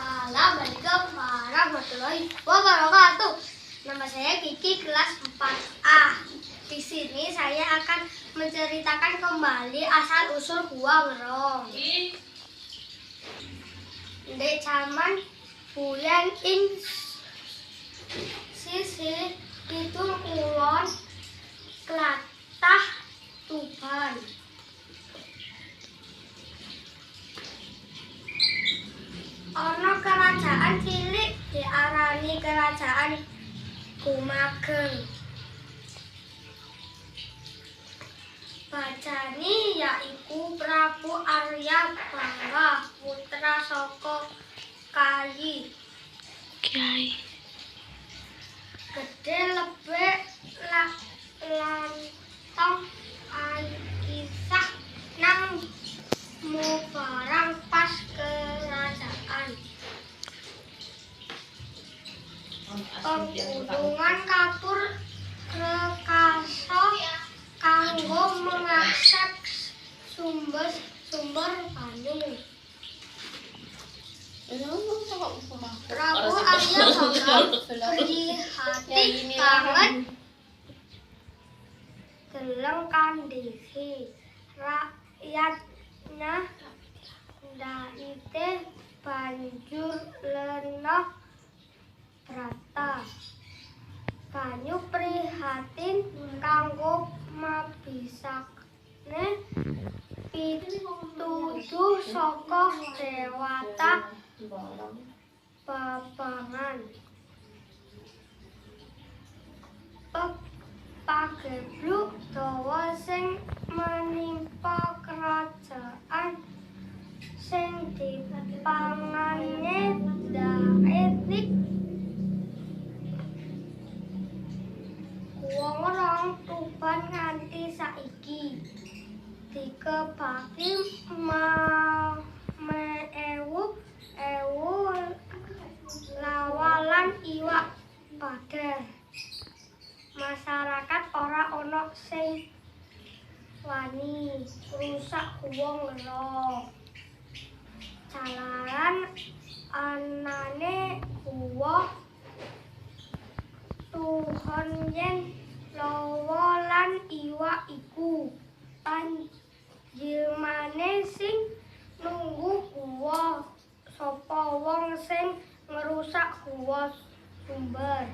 Assalamualaikum warahmatullahi wabarakatuh. Nama saya Kiki, kelas 4A. Di sini saya akan menceritakan kembali asal-usul Gua Ngerong. Di zaman bulan ing sisi kidul kulon Tlatah Tuban. Ana kerajaan cilik diarani kerajaan Kumageng. Bajane yaiku Prabu Arya Bangga, putra saka Kyai. Gede lebih lantong kisah nang mubarang pas kerajaan. Penggunungan kapur rekasa kanggo mengakses sumber banyu. Prabu Arya Bangga prihatin banget deleng kandhise rakyatnya ndaite banjur lenah brata. Banyu prihatin kanggo mabisakne pituduh saka dewata babangan. Pagebluk dawa sing menimpa kerajaan sing dipangane Daetik Gua Ngerong Tuban nganti saiki dikebaki ewu lawalan iwak badar. Masyarakat ora ana sing wani rusak Gua Ngerong. Jalaran anane guwa Tuhan yen lawa lan iwak iku panjenengane sing nunggu guwa sapa wong sing ngerusak guwa sumber.